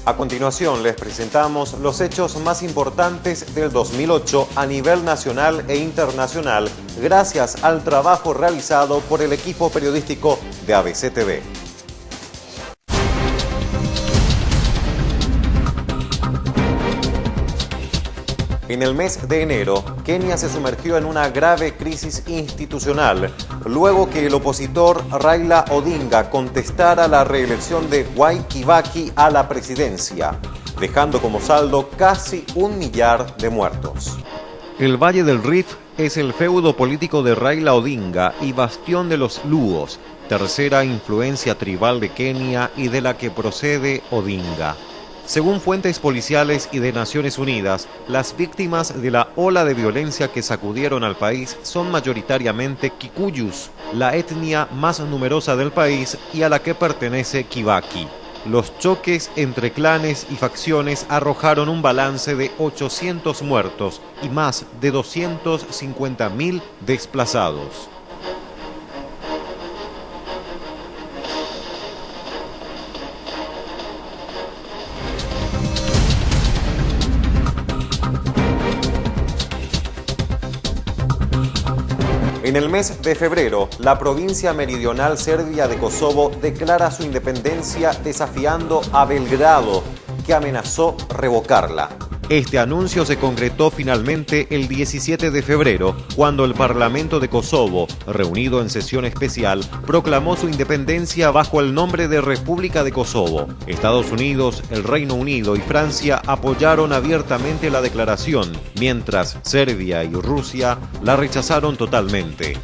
A continuación les presentamos los hechos más importantes del 2008 a nivel nacional e internacional gracias al trabajo realizado por el equipo periodístico de ABC TV. En el mes de enero, Kenia se sumergió en una grave crisis institucional, luego que el opositor Raila Odinga contestara la reelección de Mwai Kibaki a la presidencia, dejando como saldo casi 1 millar de muertos. El Valle del Rift es el feudo político de Raila Odinga y bastión de los Luos, tercera influencia tribal de Kenia y de la que procede Odinga. Según fuentes policiales y de Naciones Unidas, las víctimas de la ola de violencia que sacudieron al país son mayoritariamente Kikuyus, la etnia más numerosa del país y a la que pertenece Kibaki. Los choques entre clanes y facciones arrojaron un balance de 800 muertos y más de 250.000 desplazados. En el mes de febrero, la provincia meridional serbia de Kosovo declara su independencia desafiando a Belgrado, que amenazó revocarla. Este anuncio se concretó finalmente el 17 de febrero, cuando el Parlamento de Kosovo, reunido en sesión especial, proclamó su independencia bajo el nombre de República de Kosovo. Estados Unidos, el Reino Unido y Francia apoyaron abiertamente la declaración, mientras Serbia y Rusia la rechazaron totalmente.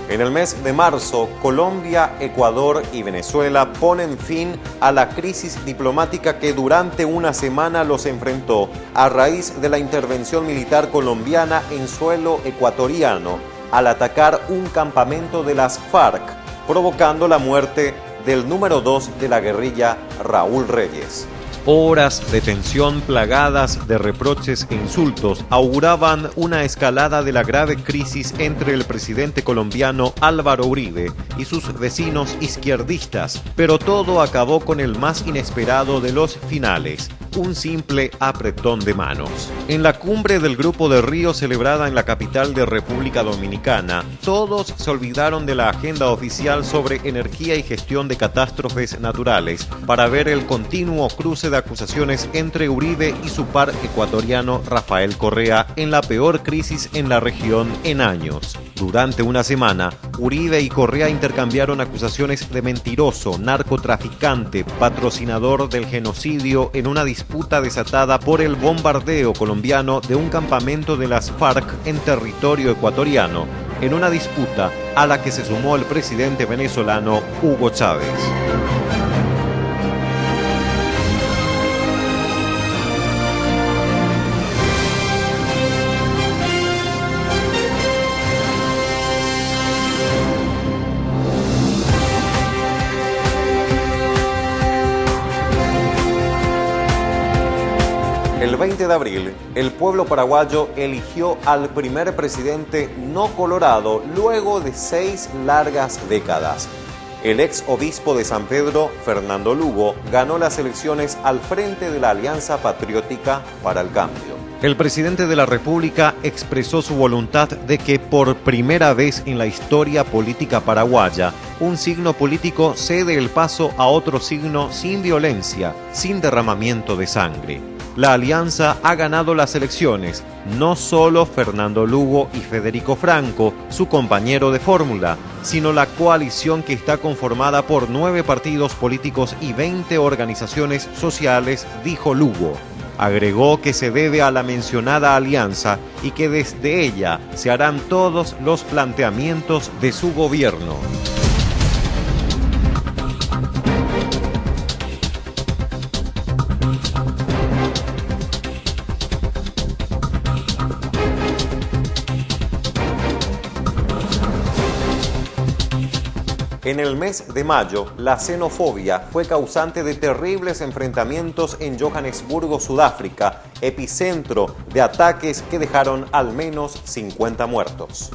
En el mes de marzo, Colombia, Ecuador y Venezuela ponen fin a la crisis diplomática que durante una semana los enfrentó a raíz de la intervención militar colombiana en suelo ecuatoriano al atacar un campamento de las FARC, provocando la muerte del número 2 de la guerrilla, Raúl Reyes. Horas de tensión plagadas de reproches e insultos auguraban una escalada de la grave crisis entre el presidente colombiano Álvaro Uribe y sus vecinos izquierdistas, pero todo acabó con el más inesperado de los finales, un simple apretón de manos. En la cumbre del Grupo de Río celebrada en la capital de República Dominicana, todos se olvidaron de la agenda oficial sobre energía y gestión de catástrofes naturales para ver el continuo cruce de acusaciones entre Uribe y su par ecuatoriano Rafael Correa en la peor crisis en la región en años. Durante una semana, Uribe y Correa intercambiaron acusaciones de mentiroso, narcotraficante, patrocinador del genocidio en una disputa desatada por el bombardeo colombiano de un campamento de las FARC en territorio ecuatoriano, en una disputa a la que se sumó el presidente venezolano Hugo Chávez. El 20 de abril, el pueblo paraguayo eligió al primer presidente no colorado luego de 6 largas décadas. El ex obispo de San Pedro, Fernando Lugo, ganó las elecciones al frente de la Alianza Patriótica para el Cambio. El presidente de la República expresó su voluntad de que por primera vez en la historia política paraguaya, un signo político cede el paso a otro signo sin violencia, sin derramamiento de sangre. La alianza ha ganado las elecciones, no solo Fernando Lugo y Federico Franco, su compañero de fórmula, sino la coalición que está conformada por 9 partidos políticos y 20 organizaciones sociales, dijo Lugo. Agregó que se debe a la mencionada alianza y que desde ella se harán todos los planteamientos de su gobierno. En el mes de mayo, la xenofobia fue causante de terribles enfrentamientos en Johannesburgo, Sudáfrica, epicentro de ataques que dejaron al menos 50 muertos.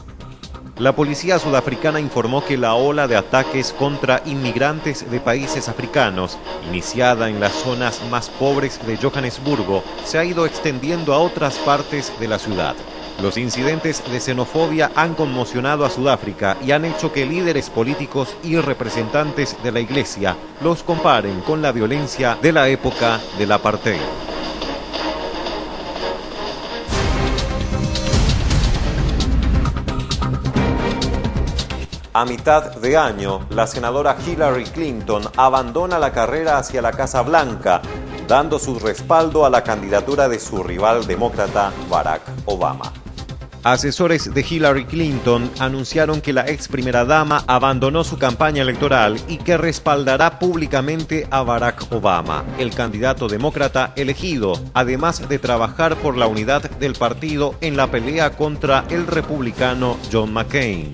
La policía sudafricana informó que la ola de ataques contra inmigrantes de países africanos, iniciada en las zonas más pobres de Johannesburgo, se ha ido extendiendo a otras partes de la ciudad. Los incidentes de xenofobia han conmocionado a Sudáfrica y han hecho que líderes políticos y representantes de la iglesia los comparen con la violencia de la época del apartheid. A mitad de año, la senadora Hillary Clinton abandona la carrera hacia la Casa Blanca, dando su respaldo a la candidatura de su rival demócrata Barack Obama. Asesores de Hillary Clinton anunciaron que la ex primera dama abandonó su campaña electoral y que respaldará públicamente a Barack Obama, el candidato demócrata elegido, además de trabajar por la unidad del partido en la pelea contra el republicano John McCain.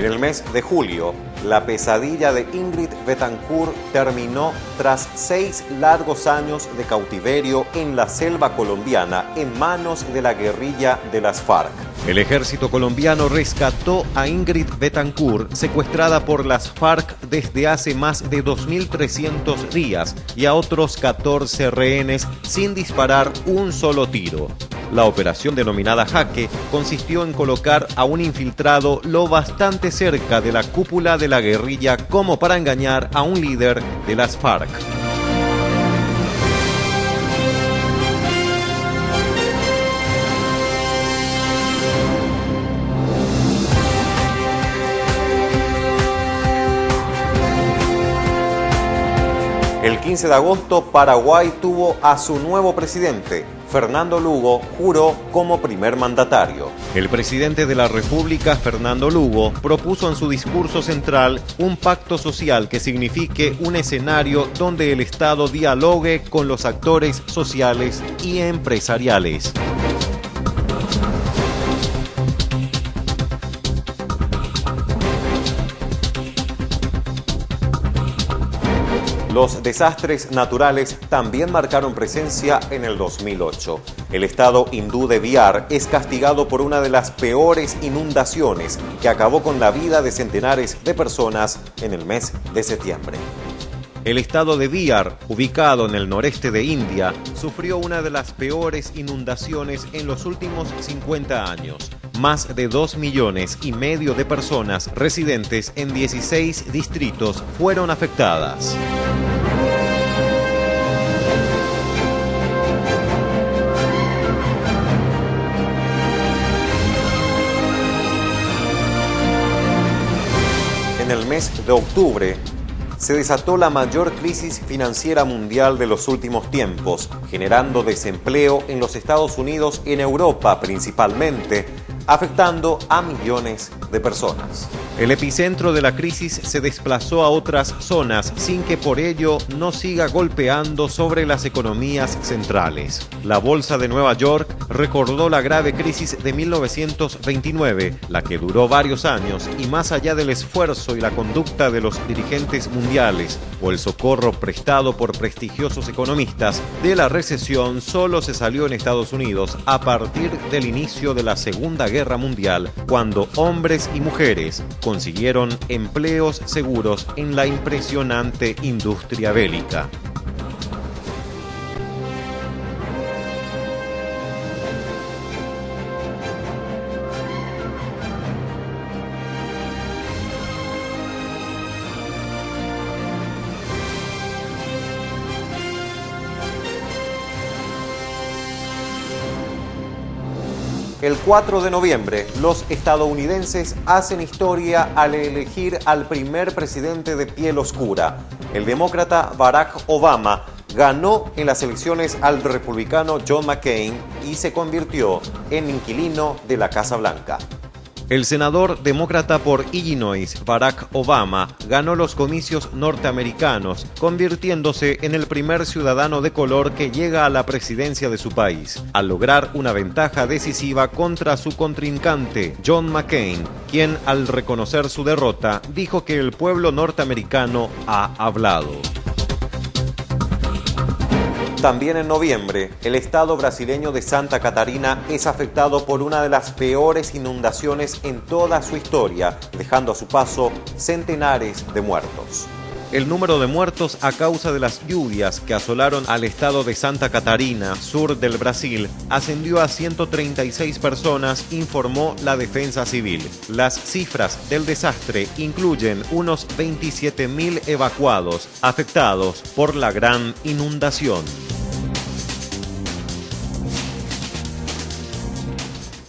En el mes de julio, la pesadilla de Ingrid Betancourt terminó tras 6 largos años de cautiverio en la selva colombiana en manos de la guerrilla de las FARC. El ejército colombiano rescató a Ingrid Betancourt, secuestrada por las FARC desde hace más de 2.300 días, y a otros 14 rehenes sin disparar un solo tiro. La operación denominada Jaque consistió en colocar a un infiltrado lo bastante cerca de la cúpula de la guerrilla como para engañar a un líder de las FARC. El 15 de agosto, Paraguay tuvo a su nuevo presidente. Fernando Lugo juró como primer mandatario. El presidente de la República, Fernando Lugo, propuso en su discurso central un pacto social que signifique un escenario donde el Estado dialogue con los actores sociales y empresariales. Los desastres naturales también marcaron presencia en el 2008. El estado hindú de Bihar es castigado por una de las peores inundaciones que acabó con la vida de centenares de personas en el mes de septiembre. El estado de Bihar, ubicado en el noreste de India, sufrió una de las peores inundaciones en los últimos 50 años. Más de 2,5 millones de personas residentes en 16 distritos fueron afectadas. En el mes de octubre se desató la mayor crisis financiera mundial de los últimos tiempos, generando desempleo en los Estados Unidos y en Europa principalmente, afectando a millones de personas. El epicentro de la crisis se desplazó a otras zonas sin que por ello no siga golpeando sobre las economías centrales. La Bolsa de Nueva York recordó la grave crisis de 1929, la que duró varios años y más allá del esfuerzo y la conducta de los dirigentes mundiales o el socorro prestado por prestigiosos economistas, de la recesión solo se salió en Estados Unidos a partir del inicio de la Segunda Guerra Mundial, cuando hombres y mujeres consiguieron empleos seguros en la impresionante industria bélica. El 4 de noviembre, los estadounidenses hacen historia al elegir al primer presidente de piel oscura. El demócrata Barack Obama ganó en las elecciones al republicano John McCain y se convirtió en inquilino de la Casa Blanca. El senador demócrata por Illinois, Barack Obama, ganó los comicios norteamericanos, convirtiéndose en el primer ciudadano de color que llega a la presidencia de su país, al lograr una ventaja decisiva contra su contrincante, John McCain, quien, al reconocer su derrota, dijo que el pueblo norteamericano ha hablado. También en noviembre, el estado brasileño de Santa Catarina es afectado por una de las peores inundaciones en toda su historia, dejando a su paso centenares de muertos. El número de muertos a causa de las lluvias que asolaron al estado de Santa Catarina, sur del Brasil, ascendió a 136 personas, informó la Defensa Civil. Las cifras del desastre incluyen unos 27.000 evacuados afectados por la gran inundación.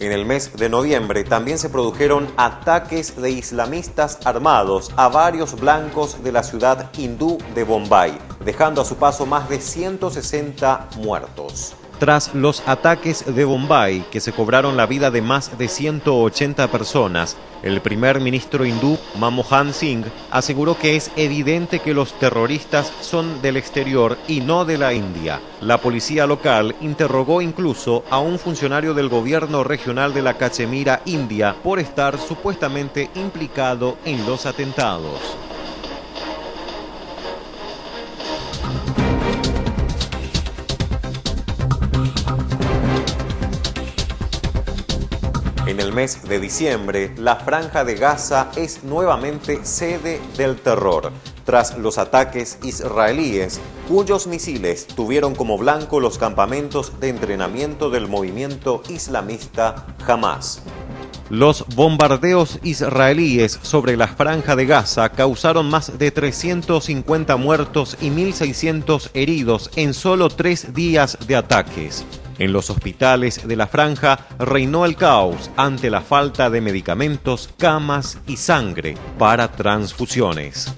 En el mes de noviembre también se produjeron ataques de islamistas armados a varios blancos de la ciudad hindú de Bombay, dejando a su paso más de 160 muertos. Tras los ataques de Bombay, que se cobraron la vida de más de 180 personas, el primer ministro hindú, Manmohan Singh, aseguró que es evidente que los terroristas son del exterior y no de la India. La policía local interrogó incluso a un funcionario del gobierno regional de la Cachemira, India, por estar supuestamente implicado en los atentados. En el mes de diciembre, la Franja de Gaza es nuevamente sede del terror, tras los ataques israelíes, cuyos misiles tuvieron como blanco los campamentos de entrenamiento del movimiento islamista Hamás. Los bombardeos israelíes sobre la Franja de Gaza causaron más de 350 muertos y 1.600 heridos en solo 3 días de ataques. En los hospitales de la franja reinó el caos ante la falta de medicamentos, camas y sangre para transfusiones.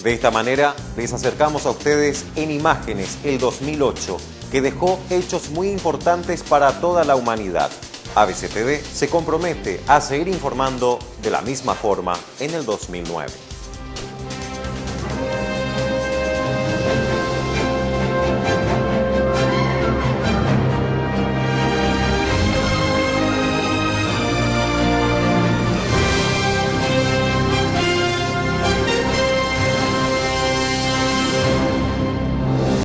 De esta manera, les acercamos a ustedes en imágenes el 2008, que dejó hechos muy importantes para toda la humanidad. ABC TV se compromete a seguir informando de la misma forma en el 2009.